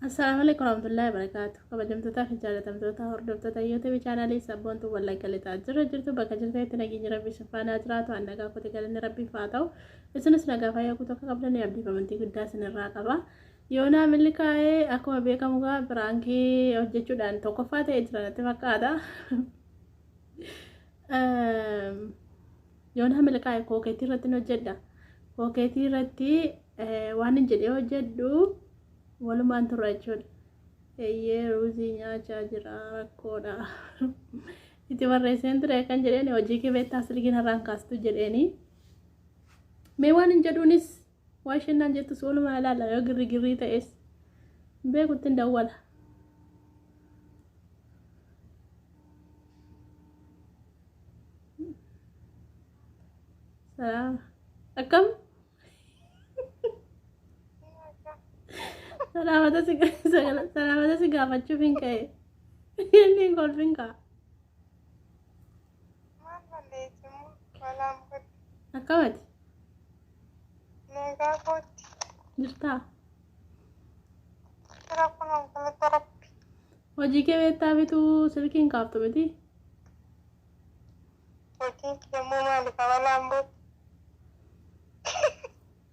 Assalamualaikum warahmatullahi wabarakatuh. Kabajamtoota fi jaalatamtoota hordoftoota YouTube chaanalii sabboontu wallagga lixaa jirtu bakka jirteetti nageenyi rabbii sifaanaa jiraatu nagaa kooti galanni rabbii faa ta'u isinis nagaa fayyaa kutuu akka qabdanii abdii amantii guddaa isinirraa qaba. Yoonaa milkaa'ee akkuma beekamu gaa biraankii hojjechuudhaan tokkoffaa ta'ee jira natti fakkaata. Yoonaa milkaa'ee kookeetii irratti hojjedha. Kookeetii irratti waan hin jedhee hojjedhu walumaan turre jechuudha. Eeyyee ruuzii nyaachaa jira rakkoodha. Itti barreesseen ture kan jedheen hojii kebeettaa silkiin har'aan kaastu jedheeni. Mee waan hin jedhuunis waa isheenaan jettus walumaa ilaalla yoo girrii ta'es beekutti hin dawwala. Akkam? Salamata si gaafachuu fin ka'e. Inni hin kolfin ka'a. Akkamati? Jirtaa? Hojii kee beektaa bituu silkiin kaaftu miti?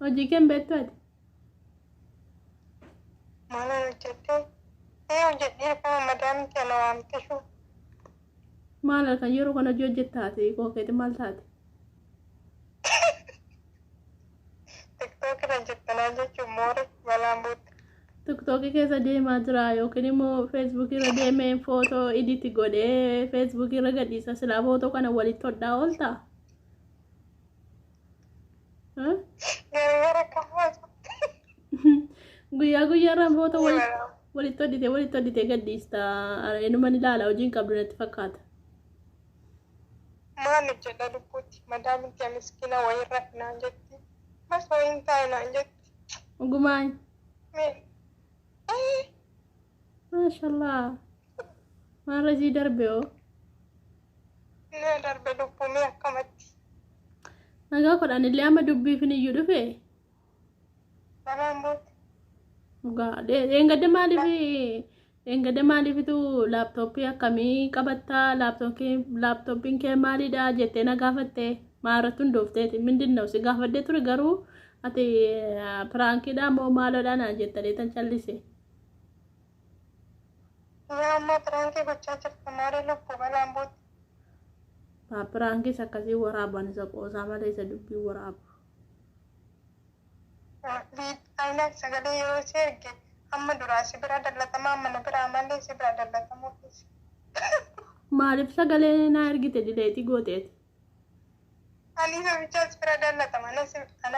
Hojii kee beektu ati? Maal kan yeroo kana hojii hojjettaate kookeetii maal taate? TikTokii keessa deemaa jira yookiin immoo Facebook irra deemee footoo edit godhee Facebook irra gadhiisa silaa footoo kana walitti hodhaa ooltaa? Guyyaa guyyaarraan footoo walitti hodhitee gadhiista. Eenyumaan ilaala hojiin qabdu natti fakkaata. Maal jedha lubbuutti madaamitti miskiina wayirra naan jetti. Mas wayin taa'e naan jetti. Ogumaan. Maashaallah. Maarra isii darbe oo? Inni darbe lubbumee akkamatti. Nagaa kodhaan illee amma dubbiif hin iyyuu dhufe. Sanaan booda. Engade maaliifitu laaptooppii akkamii qabattaa laaptooppiin kee maalidha jettee na gaafatte maarrattu hundoofteeti mindinna si gaafadde ture garuu ati piraankiidha moo maalodha naan jettanii tan callise. Amma piraankii gochaa jirta maali lubbuu balaan booda. Piraankiis akkasii waraaban isa qoosaa malee isa dubbii waraabu. Aina sagalee yeroo si erge amma duraa si bira dallatamaa mana biraa malee si bira dallatamuu keessa. Maaliif sagalee naa ergite dileetii gooteeti? Ani namicha si bira dallatama ana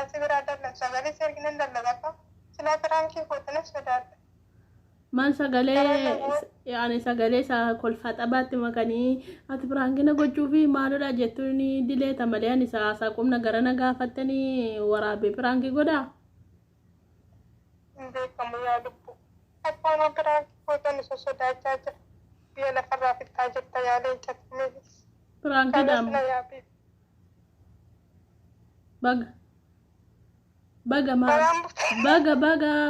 si bira dallatu sagalee si ergine dallatama silaa piraankii gootanis sodaadha. Maal sagalee isaa kolfaa xabaatti makanii ati piraankina gochuu fi maalodha jettuun dileeta malee ani isaa qubna gara na gaafattanii waraabee piraankii godhaa? Beekamu yaa lubbu. Abbaan piraankii gootan isa sodaachaa jira. Biyya lafarraa fixaa jirta yaalee jatamees. Piraankiidhaan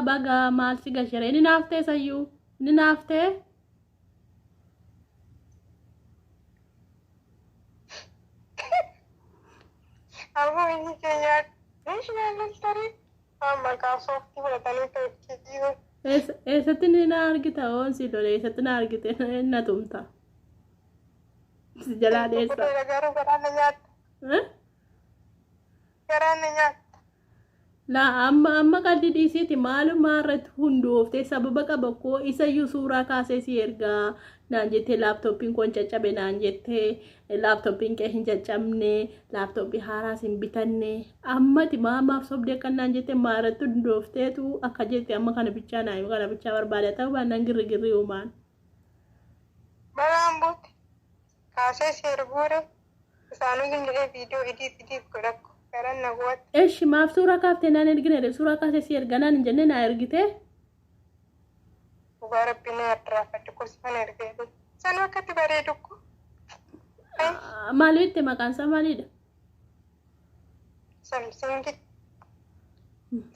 baga maal si gashare inni naaftee sayyuu inni naaftee. Aboo inni keenyaa isheen tarii maqaa sooftii fudhatanii tolchiisuu. Eessatti ni na argita oonsi lole eessatti na argite na tumta. Si jalaa dheessa. Garuu garaana nyaatta. Garaana nyaatta. La amma qalli dhiisiiti maalummaa irratti hundooftee sababa qaba koo isayyuu suuraa kaasee si ergaa naan jettee laaptooppiin kun caccabe naan jettee laaptooppiin kee hin caccabne laaptooppii haaraas hin bitanne ammati maamaaf sobdee kan naan jettee maarratti hundoofteetu akka jette amma kana bichaa naayi kana bichaa barbaada ta'uu baannaan girri uumaan. Balaan buuti kaasee si erguure isaanuu hin jedhee viidiyoo idiit godhakku. Eeshi maaf suuraa kaaftee naan ergine suuraa kaasee si erganaan hin jenne naa ergite. Dhugaa rabbiin addaafadhu kuusan ergee san akkatti bareedu ko. Maal bitte maqaan isaa maalidha?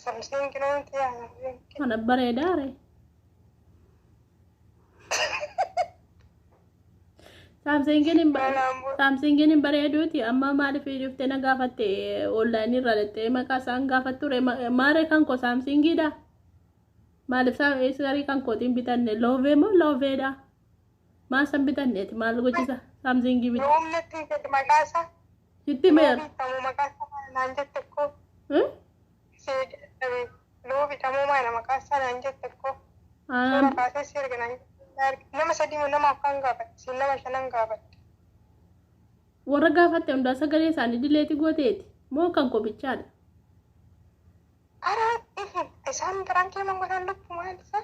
Samsingi nanti ya. Mana bareedaa re. Saamsingin hin bareeduuti amma maaliif dhuftee na gaafatte online irra dhattee maqaa isaan gaafatture maare kan koo saamsingiidha maaliif saarii kan kootiin bitanne loovee moo looveedha maal san bitanneeti maal gochisa saamsingii bita Loomnetti gadi maqaasa. sitti meer Loobii maqaasa naan jette koo. Loobii tamuu maana maqaasa naan jette koo. Suura kaasee si erga nama sadii moo nama afaan gaafatte siin nama shanan gaafatte. warra gaafatte hundaa sagalee isaanii dileeti gooteeti moo kan koo bichaadha Isaan birankee mangotaan lubbu maal isa?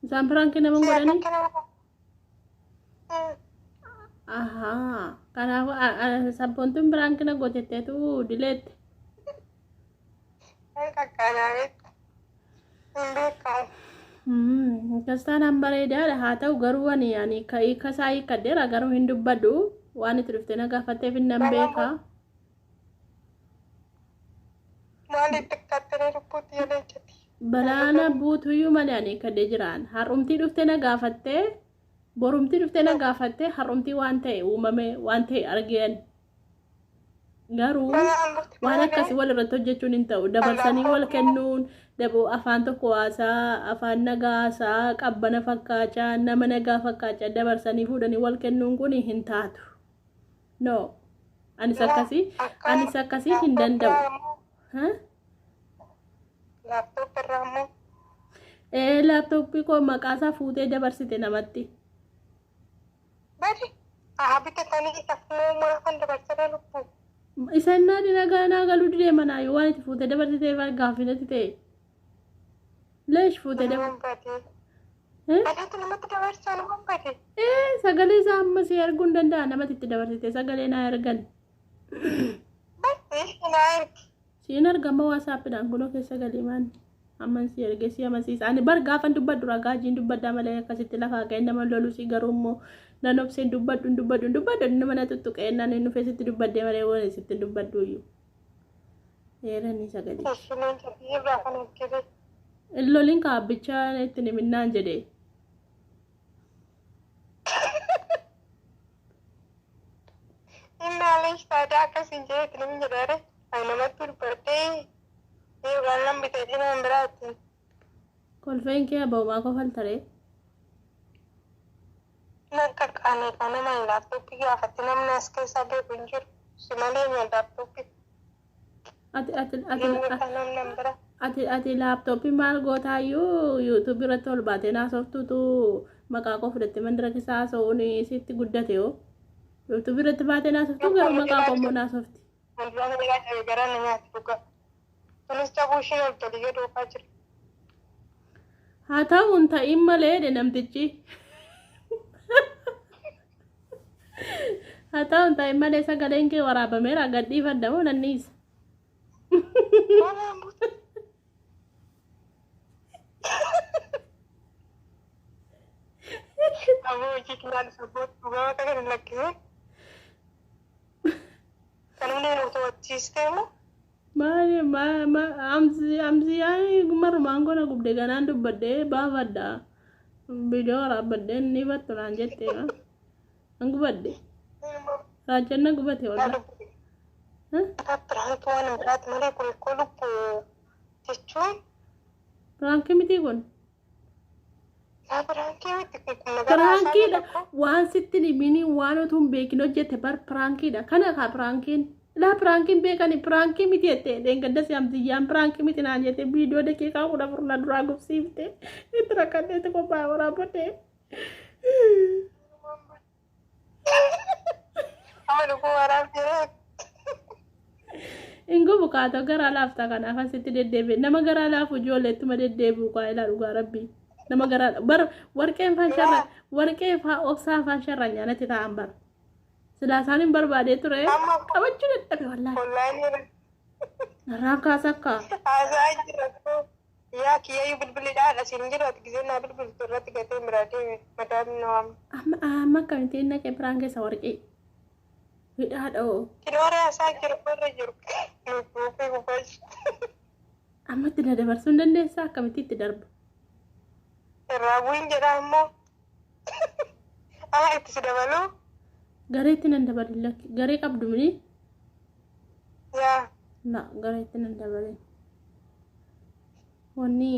isaan biraankii nama godhanii Ahaa. kanaaf sabboontuun biraankii na gootetteetu dileette Qaqqaanaa'etti hin beekamu. Kastaan bareedaadha haa ta'u garuu ani kasaa hiikkadheera garuu hin dubbadhu waan itti dhuftee na gaafatteef hin nan beekaa Maaliif xiqqaattanii lubbuutti yaada ejjeti? balaana buutuyyuu malee ani hiikkadhee jiraan har'umtii dhuftee na gaafattee borumtii dhuftee na gaafattee har'umtii waan ta'e uumame waan ta'e argeen garuu waan akkasii wal irratti hojjechuun hin ta'u dabarsanii wal kennuun daboo afaan tokko haasaa afaan nagaasaa qabbana fakkaachaa nama nagaa fakkaachaa dabarsanii fuudhanii wal kennuun kun hin taatu no anis akkasii hin danda'u Laaptooppii irraa immoo laaptooppii koo maqaasaa fuutee dabarsite namatti bari bitatanii afnoo maafan dabarsanii lubbuu. isa innaa nagaa galuu didee manaa yoo waan itti fuutee dabarsiteef gaaffinatti ta'e leesh fuutee dabarsite Badhaatu namatti dabarsaa nama bade. sagalee isaa amma si arguu hin danda'a namatti itti dabarsite sagalee naa ergan Bade naa ergi. siin argama waasaappiidhaan kunoo keessa galii maan amman si erge si amansiisa ani bar gaafan dubbaddu ragaajiin dubbaddaa malee akkasitti lafaa ga'e nama lolu si garuu immoo nan obseen dubbaddu nama na tuttuqee nan hin dhufee sitti dubbadde malee waan sitti dubbaddu iyyuu eeranii sagalee Suusuleen sadii irraa kan ergite. illoliin kaabbichaa itti niminnaan jedhee Inni haalaan faayidaa akkasiin jedhetti namni jedhare namatti dubbadhee yookaan nan bitee dhiman biraatti. kolfeen kee abaumaa kofal taree Nan qaqqaanee kan nama laaptooppii gaafatti namni as keessaa beeku hin jiru. Si malee nyaata laaptooppii. Namni kan namni bira. ati laaptooppii maal gootaayyuu yuutuub irratti ol baatee naasoftuutu maqaa koo fudhatte mandira keessaa haasa'uun sitti guddate yoo yuutuub irratti baatee naasoftuu garuu maqaa koo immoo naasofti. Manduraan egaa ta'e gara na nyaati dhugaa. Kunis cabuu isheen ol tolee dhoofaa jira. haa ta'u hin ta'in malee de namtichi haa ta'u hin ta'in malee sagaleen kee waraabameera gadhiifaddamoo nanniisa. Aboo hojii kinaan sabboota dhugaa kan hin lakkisee. Kan inni nuti wachiistee moo? Amsiyaa marumaan gona gubde ganaan dubbadde baafadda viidiyoo waraabadde ni battu naan jettee an gubadde raajjanna gubate walla Piraanki waan biraati malee kun ikkoo lubbuu jechuun piraanki miti kun piraanki miti kun piraankiidha waan sitti himini waan utuu hin beekin hojjette bar piraankiidha kana kaa piraankiin laa piraankiin beekani piraanki miti jette dheengadda si'amtiyyaan piraanki miti naan jette viidiyoo daqiiqaa 14 na duraa gubsiifte itti rakkadheeti kophaa waraabadde Amma dhuguu waraabdee Ingo bukaatoo garaa laaftaa kanaaf asitti deddeebi'e nama garaa laafu ijoolleettuma deddeebi'u kaa ilaa dhugaa rabbii nama garaa bar warqeen faasharra warqee faa obsaa faasharra nyaanatti ta'an bara silaa isaaniin barbaadee ture qabachuu dadhabe wallaahi Wallahi narraan kaasakka haasaa jira yaa kiyyayyuu bilbiliidhaan asiin jiru ati gisee naa bilbiltu irratti gatee biraatee mataan nawaam. amma akkamittiin naqee biraan keessa warqee hidhaadhoo Kiloora haasaa jiru irra jiru nuufii gubbaas. amma itti na dabarsuu hin dandeessaa akkamitti itti darba Irraa bu'in jedhaa immoo itti si dabaluu gareetti nan dabalin lakki garee qabdu mini yaa na gareetti nan dabalin wanni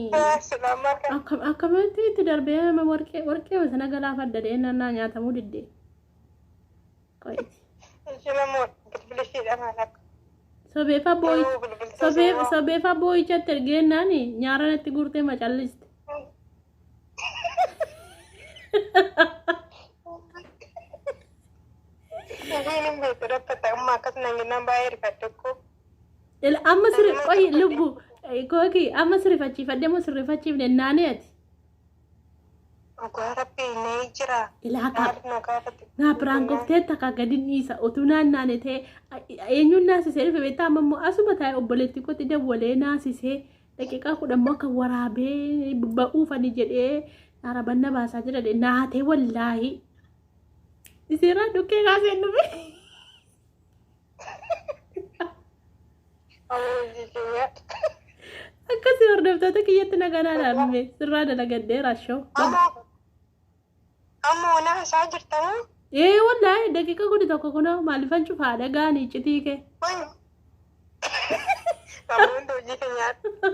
silaamaa kan akkamitti itti darbee warqee sana galaafadda deennaa nyaatamuu diddee qo'eeti ishinamoo bilbilishiidhaan haala sobeefa boo'ichatti ergeennaan nyaara natti guurtee macalliste Ini betul dapat amma akkas nanginan bayar kadoko. amma sirri qoy lubbu kooki amma sirrifachiifadde moo sirrifachiifne naaniyati Aku harap ini jira. ilaa Harap nagaarat. naa piraankoftee takka gadi dhiisa utuu naannaane ta'e eenyuun naasisee dhufe beektaa amma immoo asuma taa'e obboleetti kotti dawwalee naasisee daqiiqaa 10 akka waraabee ba'uufani jedhee arabanna baasaa jira de naatee wallaahi isiirraa dhukkee kaaseen dhufe Oh jijjiirra. akkasii hordoftoota kiyyatti naganaa dhaabame sirraa dalagadhee raashoo Amma wana hasaa jirtamu? wallaahi daqiiqa 11 kunoo maalifan cufaadha gaanii iccitii kee Wani. Kamu untuk uji kenyataan.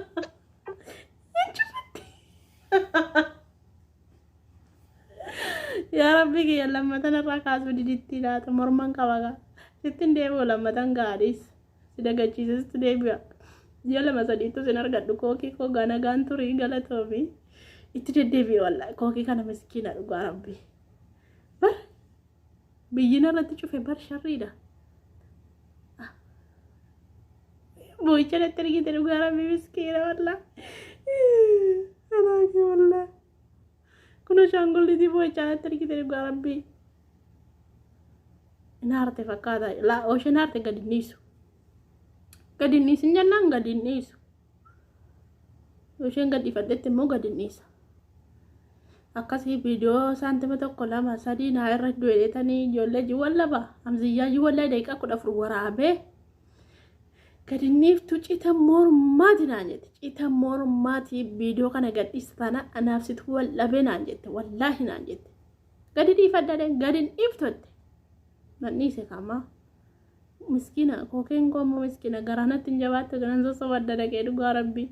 yaa rabbi kiyya lammatan irraa kaasuu diditti laata morman qabaga sittin deebi'u lammatan gaadhiis si dagachiisistu deebi'a ji'a 2-3 sin argadhu kookii koo ganagaan turii galatoomi itti deddeebi'e wallaahi kookii kana miskiina dhugaa rabbi bar biyyina irratti cufe bar sharriidha boo'icha natti argite dhugaa rabbi miskiina wallaahi anaaki wallaahi kuno shanguliti boo'icha natti argite dhugaa rabbi naarte fakkaata laa ooshe naarte gadi niisu gadi niisin jennaan gadi niisu osheen gadi faddetti immoo gadi niisa akkasii viidiyoo saantima 1-2-3 naa irra du'eetanii ijoollee jiwwan laba amziyyaa jiwwan laa daqiiqaa 14 waraabee gadi niiftu cita mormaati naan jette cita mormaati viidiyoo kana gadhiistana anaafsitu wal dhabee naan jette wallaahi naan jette gadi dhiifaddaadhaan gadi dhiiftotte nan dhiise kama miskina kookeen koomoo miskina garaanatti hin jabaattu ganan sosobadda dhaqee dhugaa rabbi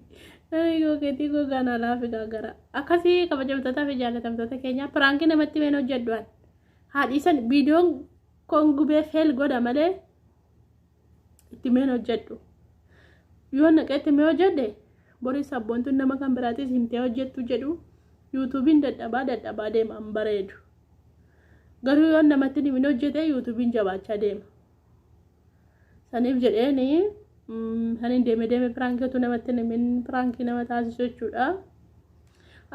kookeetii gogaanaa laafi gaagara akkasii kabajamtootaa fi jaalatamtoota keenya piraankii namatti meen hojjedhuan haadhiisan viidiyoon koon gubee feel godha malee itti meen hojjedhu yoo naqee itti mee hojjedhe borii sabboontuun nama kan biraatis himtee hojjettu jedhu yuutuubiin dadhabaa deema hin bareedu garuu yoo namatti himin hojjete yuutuubiin jabaachaa deema saniif jedheeni saniin deeme piraankii namatti himin piraankii nama taasisu jechuudha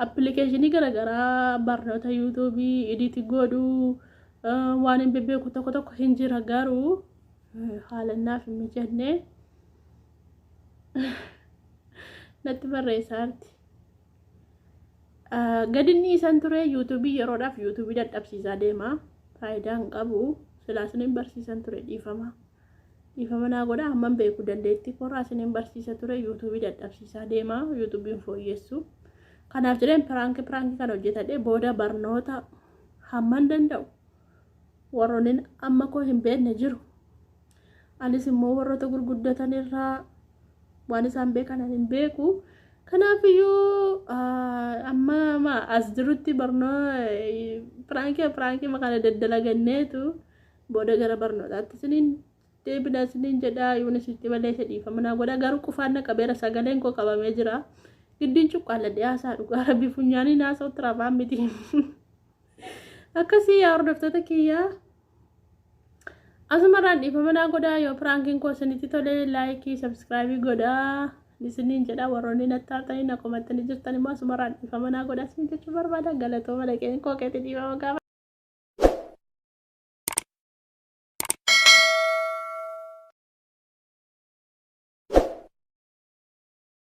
appilikeeshinii garaagaraa barnoota yuutuubii ediitii godhuu waan hin beeku tokko hin jira garuu haalannaaf hin mijannee natti barreessaarti gadinni isan ture yuutuubii yeroodhaaf yuutuubii dadhabsiisaa deema faayidaa hin qabu silaasiniin barsiisan ture dhiifama naa godha amman beeku dandeetti korraa isiniin barsiisa ture yuutuubii dadhabsiisaa deema yuutuubiin fooyyessu kanaaf jedheen piraankii kan hojjetadhe booda barnoota hamman danda'u warroonni amma koo hin beekne jiru anis immoo warroota gurguddatan irraa waan isaan beekan hin beeku kanaafiyyuu amma as jirutti piraankii makana daddalaganneetu booda gara barnootaatti isiniin deebina isiniin jedhaa yuunisitti balleessa dhiifama naa godha garuu qufaanna qabeera sagaleen koo qabamee jira giddiin cuqqaalladhee haasaa dhugaa rabbi funyaanii naasoo tirafaan miti akkasii yaa hordoftoota kiyyaa asumarraan dhiifama naa godhaa yoo piraankiin koo isinitti tolee laayikii sabskraayibii godhaa isiniin jedhaa warroonni nattaartanii na komattanii jirtan immoo asumarraan dhiifama naa godhaa isin jechuu barbaada galatooma dhaqeen kookeetti dhiifama qaba